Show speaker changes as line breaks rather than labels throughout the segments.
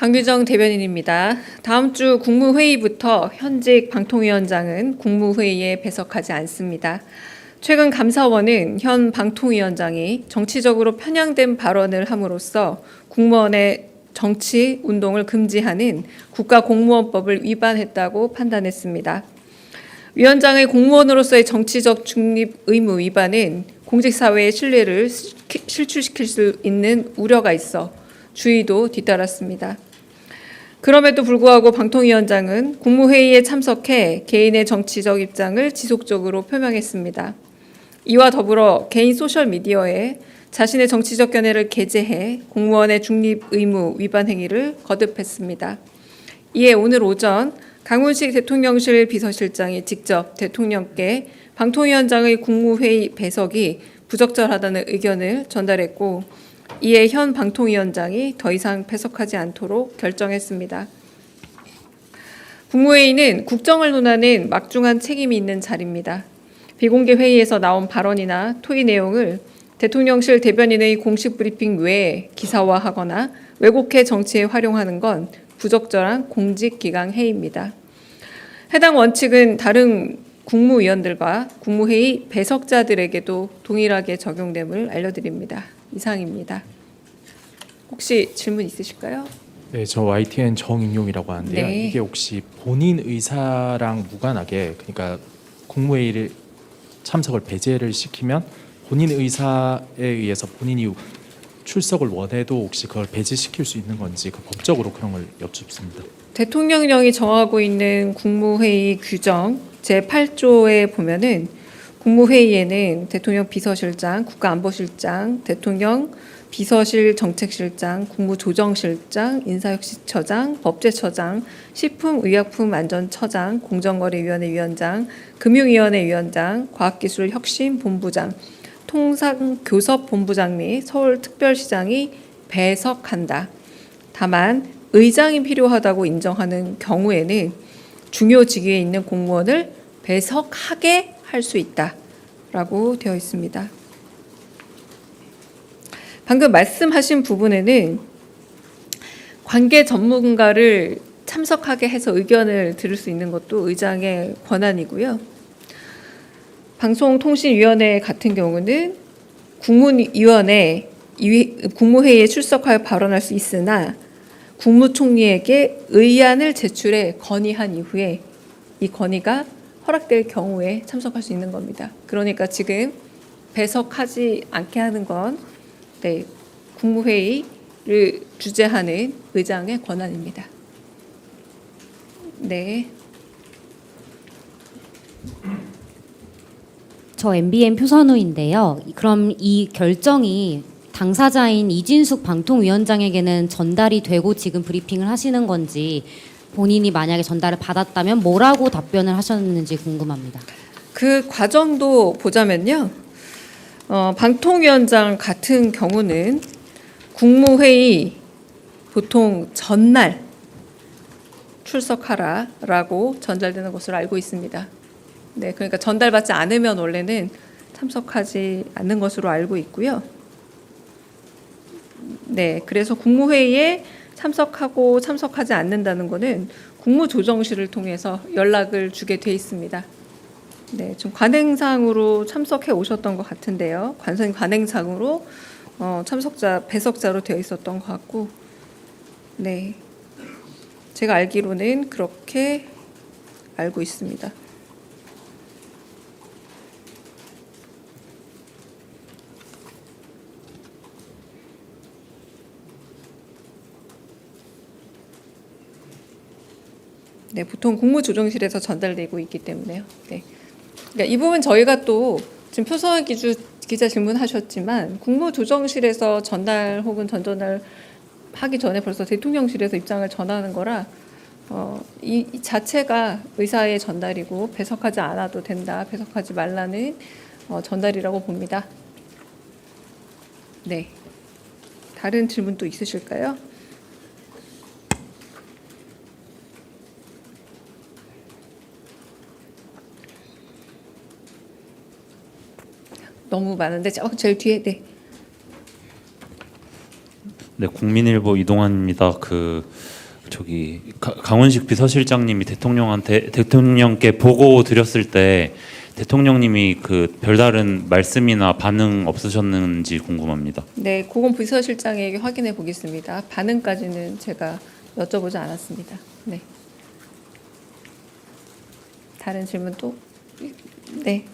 강규정 대변인입니다. 다음 주 국무회의부터 현직 방통위원장은 국무회의에 배석하지 않습니다. 최근 감사원은 현 방통위원장이 정치적으로 편향된 발언을 함으로써 국무원의 정치 운동을 금지하는 국가공무원법을 위반했다고 판단했습니다. 위원장의 공무원으로서의 정치적 중립 의무 위반은 공직사회의 신뢰를 실추시킬 수 있는 우려가 있어 주의도 뒤따랐습니다. 그럼에도 불구하고 방통위원장은 국무회의에 참석해 개인의 정치적 입장을 지속적으로 표명했습니다. 이와 더불어 개인 소셜미디어에 자신의 정치적 견해를 게재해 공무원의 중립 의무 위반 행위를 거듭했습니다. 이에 오늘 오전 강훈식 대통령실 비서실장이 직접 대통령께 방통위원장의 국무회의 배석이 부적절하다는 의견을 전달했고, 이에 현 방통위원장이 더 이상 배석하지 않도록 결정했습니다. 국무회의는 국정을 논하는 막중한 책임이 있는 자리입니다. 비공개 회의에서 나온 발언이나 토의 내용을 대통령실 대변인의 공식 브리핑 외에 기사화하거나 왜곡해 정치에 활용하는 건 부적절한 공직기강 해이입니다. 해당 원칙은 다른 국무위원들과 국무회의 배석자들에게도 동일하게 적용됨을 알려드립니다. 이상입니다. 혹시 질문 있으실까요?
네, 저 YTN 정인용이라고 하는데요.
네.
이게 혹시 본인 의사랑 무관하게, 그러니까 국무회의를 참석을 배제를 시키면 본인 의사에 의해서 본인이 출석을 원해도 혹시 그걸 배제시킬 수 있는 건지, 그 법적으로 그런 걸 여쭙습니다.
대통령령이 정하고 있는 국무회의 규정 제8조에 보면은 국무회의에는 대통령 비서실장, 국가안보실장, 대통령 비서실 정책실장, 국무조정실장, 인사혁신처장, 법제처장, 식품의약품안전처장, 공정거래위원회 위원장, 금융위원회 위원장, 과학기술혁신본부장, 통상교섭본부장 및 서울특별시장이 배석한다. 다만 의장이 필요하다고 인정하는 경우에는 중요 직위에 있는 공무원을 배석하게 할 수 있다라고 되어 있습니다. 방금 말씀하신 부분에는 관계 전문가를 참석하게 해서 의견을 들을 수 있는 것도 의장의 권한이고요. 방송통신위원회 같은 경우는 국무위원회 국무회의에 출석하여 발언할 수 있으나 국무총리에게 의안을 제출해 건의한 이후에 이 건의가 허락될 경우에 참석할 수 있는 겁니다. 그러니까 지금 배석하지 않게 하는 건 국무회의를 주재하는 의장의 권한입니다. 네.
저 MBN 표선우인데요. 그럼 이 결정이 당사자인 이진숙 방통위원장에게는 전달이 되고 지금 브리핑을 하시는 건지, 본인이 만약에 전달을 받았다면 뭐라고 답변을 하셨는지 궁금합니다.
그 과정도 보자면요. 방통위원장 같은 경우는 국무회의 보통 전날 출석하라라고 전달되는 것으로 알고 있습니다. 네, 그러니까 전달받지 않으면 원래는 참석하지 않는 것으로 알고 있고요. 네, 그래서 국무회의에 참석하고 참석하지 않는다는 것은 국무조정실을 통해서 연락을 주게 돼 있습니다. 네, 좀 관행상으로 참석해 오셨던 것 같은데요. 관행상으로 참석자 배석자로 되어 있었던 것 같고, 네, 제가 알기로는 그렇게 알고 있습니다. 네, 보통 국무조정실에서 전달되고 있기 때문에요. 네. 그러니까 이 부분 저희가 또 지금 표선 기자 질문하셨지만 국무조정실에서 전달 혹은 전전달 하기 전에 벌써 대통령실에서 입장을 전하는 거라 이 자체가 의사의 전달이고 배석하지 않아도 된다, 배석하지 말라는 전달이라고 봅니다. 네. 다른 질문 또 있으실까요? 너무 많은데 제일 뒤에. 네.
네, 국민일보 이동환입니다. 강훈식 비서실장님이 대통령께 보고 드렸을 때 대통령님이 별다른 말씀이나 반응 없으셨는지 궁금합니다.
네, 그건 비서실장에게 확인해 보겠습니다. 반응까지는 제가 여쭤보지 않았습니다. 네. 다른 질문 또? 네.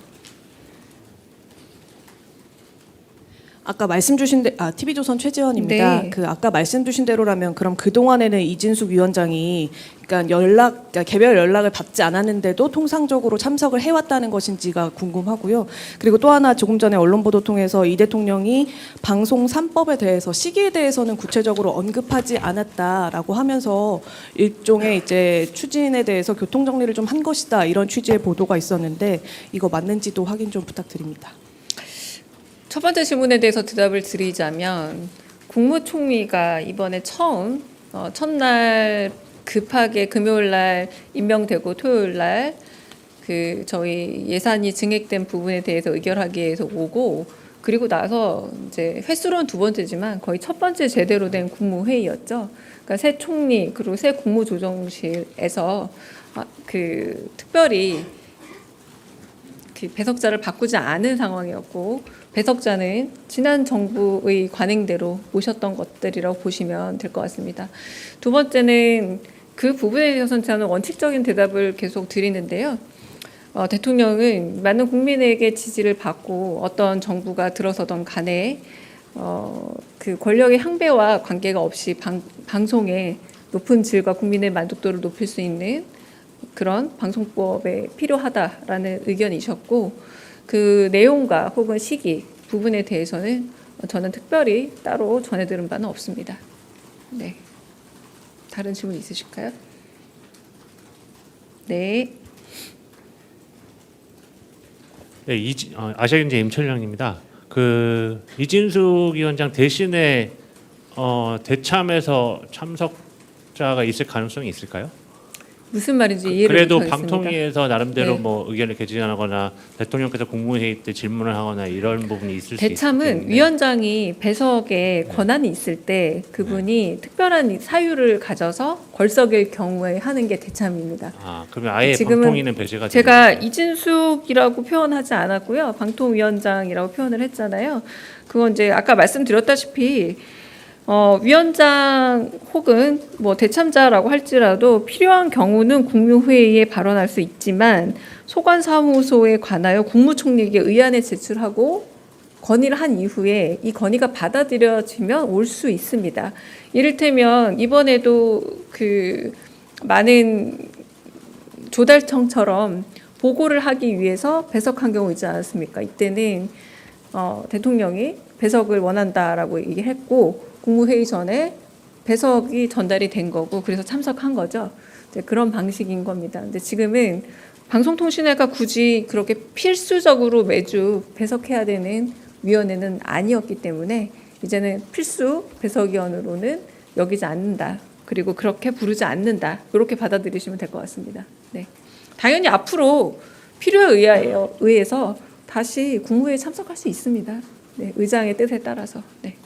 아까 말씀 주신 TV조선 최지원입니다.
네.
아까 말씀 주신 대로라면 그럼 그 동안에는 이진숙 위원장이 그러니까 개별 연락을 받지 않았는데도 통상적으로 참석을 해왔다는 것인지가 궁금하고요. 그리고 또 하나 조금 전에 언론 보도 통해서 이 대통령이 방송 3법에 대해서 시기에 대해서는 구체적으로 언급하지 않았다라고 하면서 일종의 이제 추진에 대해서 교통 정리를 좀 한 것이다 이런 취지의 보도가 있었는데 이거 맞는지도 확인 좀 부탁드립니다.
첫 번째 질문에 대해서 대답을 드리자면 국무총리가 이번에 처음 첫날 급하게 금요일날 임명되고 토요일날 저희 예산이 증액된 부분에 대해서 의결하기 위해서 오고 그리고 나서 이제 횟수로는 두 번째지만 거의 첫 번째 제대로 된 국무회의였죠. 그러니까 새 총리 그리고 새 국무조정실에서 특별히 배석자를 바꾸지 않은 상황이었고 배석자는 지난 정부의 관행대로 모셨던 것들이라고 보시면 될 것 같습니다. 두 번째는 그 부분에 대해서는 저는 원칙적인 대답을 계속 드리는데요. 대통령은 많은 국민에게 지지를 받고 어떤 정부가 들어서던 간에 그 권력의 향배와 관계가 없이 방송의 높은 질과 국민의 만족도를 높일 수 있는 그런 방송법에 필요하다라는 의견이셨고 그 내용과 혹은 시기 부분에 대해서는 저는 특별히 따로 전해들은 바는 없습니다. 네. 다른 질문 있으실까요? 네.
네, 아시아경제 임철량입니다. 이진숙 위원장 대신에 대참에서 참석자가 있을 가능성이 있을까요?
무슨 말인지 이해를
그래도
못하겠습니다.
방통위에서 나름대로
네.
뭐 의견을 개진하거나 대통령께서 국무회의 때 질문을 하거나 이런 부분이 있을 수 있기
대참은
때문에
위원장이 배석에 권한이 있을 때 그분이 특별한 사유를 가져서 걸석일 경우에 하는 게 대참입니다.
그러면 아예
지금은
방통위는 배제가
제가
되는 거죠?
이진숙이라고 표현하지 않았고요. 방통위원장이라고 표현을 했잖아요. 그건 이제 아까 말씀드렸다시피 위원장 혹은 뭐 대참자라고 할지라도 필요한 경우는 국무회의에 발언할 수 있지만 소관사무소에 관하여 국무총리에게 의안을 제출하고 건의를 한 이후에 이 건의가 받아들여지면 올 수 있습니다. 이를테면 이번에도 많은 조달청처럼 보고를 하기 위해서 배석한 경우 있지 않았습니까? 이때는 대통령이 배석을 원한다라고 얘기했고 국무회의 전에 배석이 전달이 된 거고 그래서 참석한 거죠. 이제 그런 방식인 겁니다. 근데 지금은 방송통신회가 굳이 그렇게 필수적으로 매주 배석해야 되는 위원회는 아니었기 때문에 이제는 필수 배석위원으로는 여기지 않는다. 그리고 그렇게 부르지 않는다. 이렇게 받아들이시면 될 것 같습니다. 네. 당연히 앞으로 필요에 의해서 다시 국무회의에 참석할 수 있습니다. 네. 의장의 뜻에 따라서. 네.